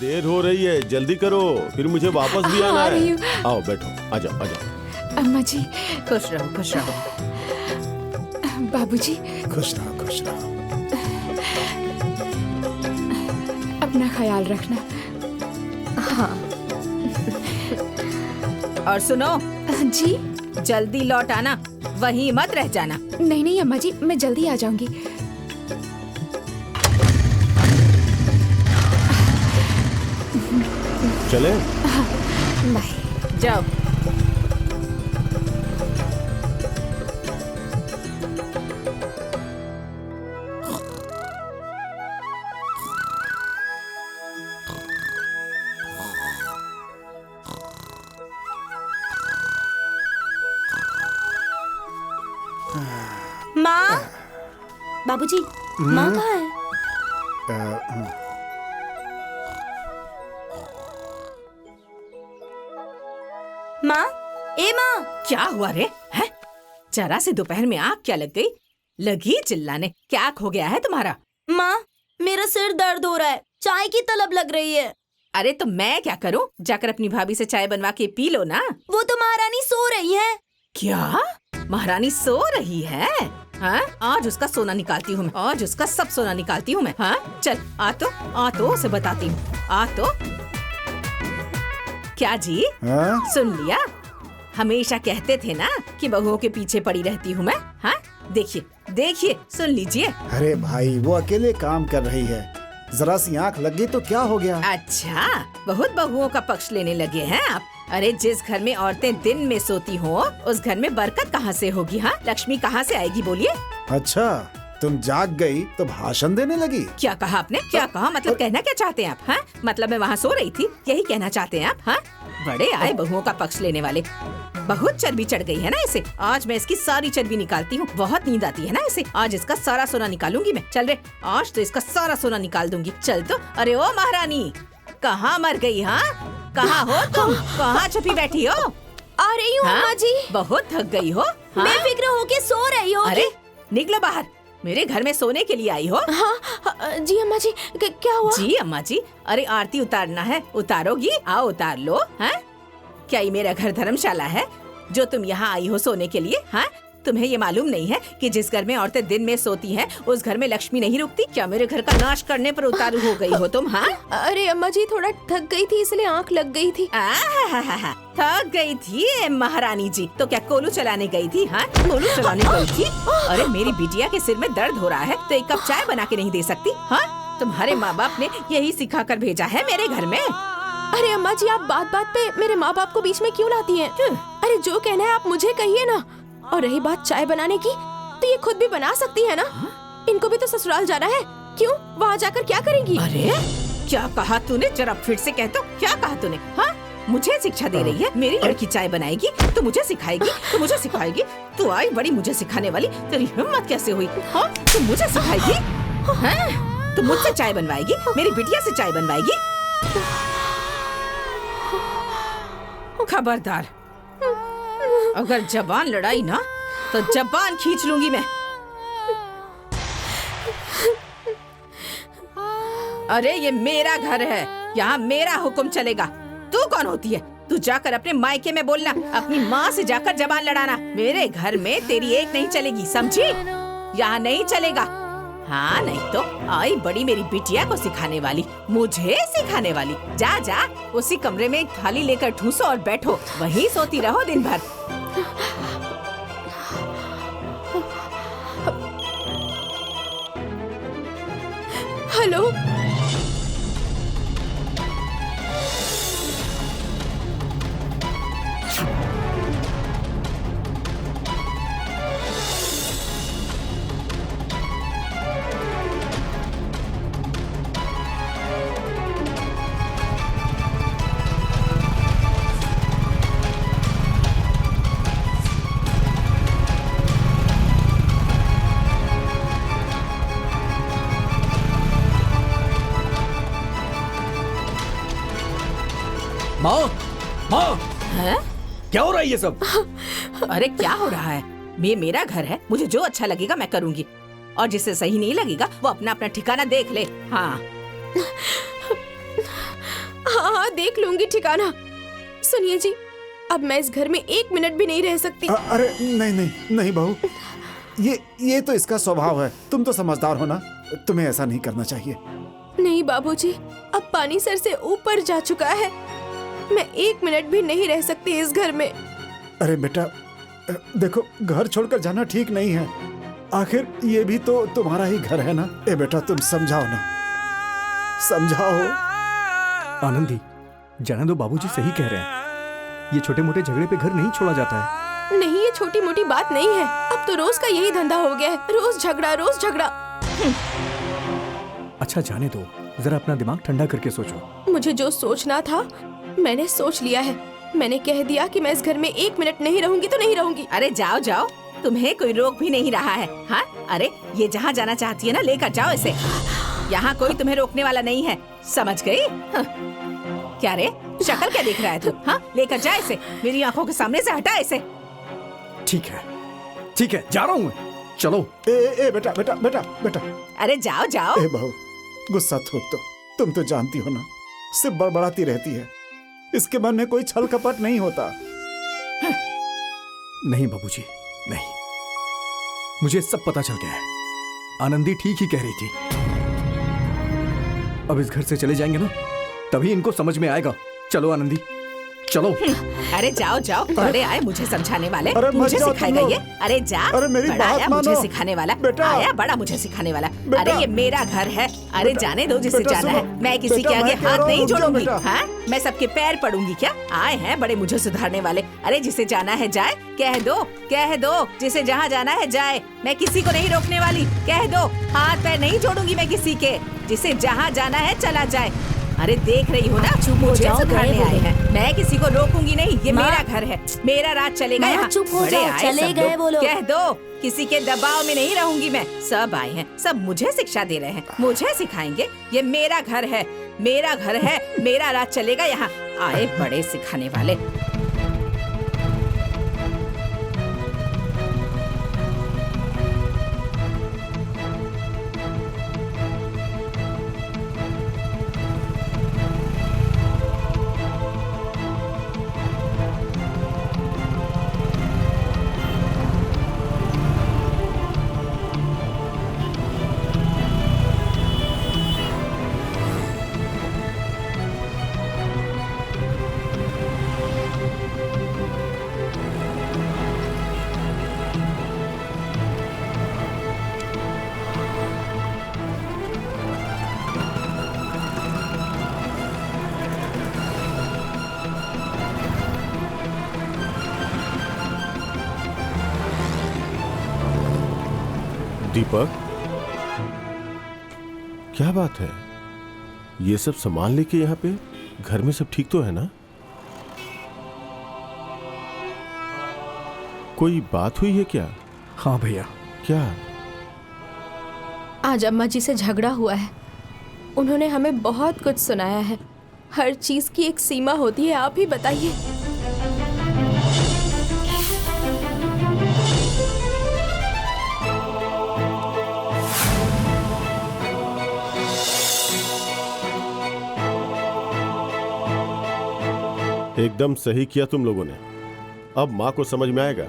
देर हो रही है, जल्दी करो, फिर मुझे वापस भी आना है। आओ बैठो, आ जाओ आ जाओ। अम्मा जी। खुश रहो खुश रहो। बाबूजी। खुश रहो खुश रहो। अपना ख्याल रखना। हाँ। और सुनो जी। जल्दी लौट आना, वहीं मत रह जाना। नहीं नहीं अम्मा जी, मैं जल्दी आ जाऊंगी। चले? बाय। जाओ। माँ। बाबूजी, माँ कहाँ है? माँ, ए माँ। क्या हुआ रे? हैं? जरा से दोपहर में आँख क्या लग गई? लगी चिल्लाने। क्या खो गया है तुम्हारा? माँ, मेरा सिर दर्द हो रहा है, चाय की तलब लग रही है। अरे तो मैं क्या करूं? जाकर अपनी भाभी से चाय बनवा के पी लो ना। वो तो महारानी सो रही है। क्या? महारानी सो रही है? हाँ? आज उसका सोना निकालती हूँ मैं, आज उसका सब सोना निकालती हूँ मैं। हाँ? चल आ तो उसे बताती हूँ। आ तो। क्या जी? सुन लिया? हमेशा कहते थे ना कि बहुओं के पीछे पड़ी रहती हूँ मैं। हाँ? देखिए देखिए, सुन लीजिए। अरे भाई, वो अकेले काम कर रही है, जरा सी आँख लग गई तो क्या हो गया? अच्छा, बहुत बहुओं का पक्ष लेने लगे हैं आप। अरे जिस घर में औरतें दिन में सोती हो, उस घर में बरकत कहाँ से होगी? हाँ, लक्ष्मी कहाँ से आएगी? बोलिए। अच्छा, तुम जाग गई तो भाषण देने लगी? क्या कहा आपने? क्या कहा? मतलब कहना क्या चाहते हैं आप? हाँ? मतलब मैं वहाँ सो रही थी, यही कहना चाहते हैं आप? हाँ? बड़े आए बहुओं का पक्ष लेने वाले। बहुत चर्बी चढ़ गई है ना इसे, आज मैं इसकी सारी चर्बी निकालती हूँ। बहुत नींद आती है ना इसे, आज इसका सारा सोना निकालूंगी मैं। चल रे, आज तो इसका सारा सोना निकाल दूंगी। चल तो। अरे ओ महारानी, कहाँ मर गई? हाँ, कहाँ हो तुम? कहाँ छुपी बैठी हो? आ रही हूँ अम्मा जी। बहुत थक गई हो? हाँ? बेफिक्र होके सो रही हो? अरे निकलो बाहर, मेरे घर में सोने के लिए आई हो? हाँ जी अम्मा जी। क्या हुआ? जी अम्मा जी, अरे आरती उतारना है, उतारोगी? आओ उतार लो। हैं? क्या ये मेरा घर धर्मशाला है जो तुम यहाँ आई हो सोने के लिए? हाँ? तुम्हें ये मालूम नहीं है कि जिस घर में औरतें दिन में सोती हैं, उस घर में लक्ष्मी नहीं रुकती? क्या मेरे घर का नाश करने पर उतारू हो गई हो तुम? हाँ? अरे अम्मा जी, थोड़ा थक गई थी इसलिए आँख लग गई थी। थक गई थी महारानी जी? तो क्या कोलू चलाने गई थी? हाँ, कोलू चलाने गई थी? अरे मेरी बिटिया के सिर में दर्द हो रहा है तो एक कप चाय बना के नहीं दे सकती? हाँ, तुम्हारे माँ बाप ने यही सिखा कर भेजा है मेरे घर में। अरे अम्मा जी, आप बात बात पे मेरे माँ बाप को बीच में क्यों लाती हैं? अरे जो कहना है आप मुझे कहिए ना। और रही बात चाय बनाने की, तो ये खुद भी बना सकती है ना। इनको भी तो ससुराल जाना है, क्यों? वहाँ जाकर क्या करेंगी? अरे क्या कहा तूने? जरा फिर से कह तो, क्या कहा तूने? हाँ, मुझे शिक्षा दे रही है? मेरी लड़की चाय बनाएगी तो मुझे सिखाएगी, तो मुझे सिखाएगी? तू आई बड़ी मुझे सिखाने वाली, तेरी हिम्मत कैसे हुई? हाँ, तू मुझे सिखाएगी? हाँ, तू मुझसे चाय बनवाएगी? मेरी बिटिया से चाय बनवाएगी? खबरदार, अगर जबान लड़ाई ना तो जबान खींच लूंगी मैं। अरे ये मेरा घर है, यहाँ मेरा हुक्म चलेगा। तू कौन होती है? तू जाकर अपने मायके में बोलना, अपनी माँ से जाकर जबान लड़ाना। मेरे घर में तेरी एक नहीं चलेगी, समझी? यहाँ नहीं चलेगा। हाँ, नहीं तो आई बड़ी मेरी बिटिया को सिखाने वाली, मुझे सिखाने वाली। जा जा, उसी कमरे में एक थाली लेकर ठूसो और बैठो, वहीं सोती रहो दिन भर। हेलो। माँ, माँ, हैं? क्या हो रहा है ये सब? अरे क्या हो रहा है? ये मेरा घर है, मुझे जो अच्छा लगेगा मैं करूंगी, और जिसे सही नहीं लगेगा वो अपना अपना ठिकाना देख ले। हाँ। देख लूंगी ठिकाना। सुनिए जी, अब मैं इस घर में 1 मिनट भी नहीं रह सकती। अरे नहीं नहीं नहीं बहू, ये तो इसका स्वभाव है। तुम तो समझदार हो ना, तुम्हें ऐसा नहीं करना चाहिए। नहीं बाबूजी, अब पानी सर से ऊपर जा चुका है। मैं 1 मिनट भी नहीं रह सकती इस घर में। अरे बेटा देखो, घर छोड़कर जाना ठीक नहीं है। आखिर ये भी तो तुम्हारा ही घर है ना। ए बेटा तुम समझाओ ना, समझाओ। आनंदी, जाने दो, बाबूजी सही कह रहे हैं। ये छोटे मोटे झगड़े पे घर नहीं छोड़ा जाता है। नहीं, ये छोटी मोटी बात नहीं है। अब तो रोज का यही धंधा हो गया है, रोज झगड़ा रोज झगड़ा। अच्छा जाने दो, जरा अपना दिमाग ठंडा करके सोचो। मुझे जो सोचना था मैंने सोच लिया है। मैंने कह दिया कि मैं इस घर में 1 मिनट नहीं रहूंगी तो नहीं रहूंगी। अरे जाओ जाओ, तुम्हें कोई रोक भी नहीं रहा है। हाँ, अरे ये जहाँ जाना चाहती है ना, लेकर जाओ इसे। यहाँ कोई तुम्हें रोकने वाला नहीं है, समझ गई? हाँ। क्या रे, शक्ल क्या देख रहा है तू? हाँ, लेकर जा इसे, मेरी आंखों के सामने से हटा इसे। ठीक है ठीक है, जा रहा हूँ मैं। चलो। ए बेटा बेटा बेटा बेटा, अरे जाओ जाओ। ए बहू गुस्सा थूक दो। तुम तो जानती हो ना, सिर्फ बड़बड़ाती रहती है। इसके मन में कोई छल कपट नहीं होता। नहीं बाबूजी, नहीं, मुझे सब पता चल गया है। आनंदी ठीक ही कह रही थी। अब इस घर से चले जाएंगे ना, तभी इनको समझ में आएगा। चलो आनंदी, चलो। अरे जाओ जाओ, बड़े आए मुझे समझाने वाले, अरे मत मुझे जाओ सिखाएगा तुम ये। लोग। अरे जा, अरे मेरी बड़ा बात आया मानो। मुझे सिखाने वाला, बेटा। आया बड़ा मुझे सिखाने वाला। बेटा। अरे ये मेरा घर है। अरे बेटा। जाने दो जिसे बेटा जाना है। सुनो। मैं किसी बेटा, के आगे मैं कह हाथ रहा हूँ, नहीं रुक जाओ जोड़ूंगी। बेटा। हाँ, मैं सबके पैर पड़ूंगी क्या? आए हैं बड़े मुझे सुधारने वाले। अरे जिसे जाना है जाए, कह दो जिसे जहाँ जाना है जाए। मैं किसी को नहीं रोकने वाली, कह दो। हाथ पैर नहीं जोड़ूंगी मैं किसी के। जिसे जहाँ जाना है चला जाए। अरे देख रही हो ना, मुझे सुधारने आए हैं। मैं किसी को रोकूंगी नहीं, ये मेरा घर है, मेरा राज चलेगा यहाँ। बड़े आए सब लोग, कह दो किसी के दबाव में नहीं रहूंगी मैं। सब आए हैं, सब मुझे शिक्षा दे रहे हैं, मुझे सिखाएंगे। ये मेरा घर है, मेरा घर है, मेरा राज चलेगा यहाँ। आए बड़े सिखाने वाले। दीपक, क्या बात है? ये सब सामान लेके यहाँ पे? घर में सब ठीक तो है ना? कोई बात हुई है क्या? हाँ भैया। क्या? आज अम्मा जी से झगड़ा हुआ है। उन्होंने हमें बहुत कुछ सुनाया है। हर चीज की एक सीमा होती है, आप ही बताइए। एकदम सही किया तुम लोगों ने। अब माँ को समझ में आएगा,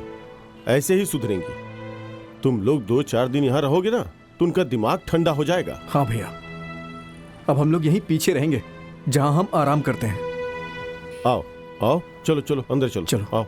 ऐसे ही सुधरेंगी। तुम लोग 2-4 दिन यहाँ रहोगे ना, तो उनका दिमाग ठंडा हो जाएगा। हाँ भैया, अब हम लोग यहीं पीछे रहेंगे, जहाँ हम आराम करते हैं। आओ आओ, चलो चलो अंदर चलो। चलो। आओ।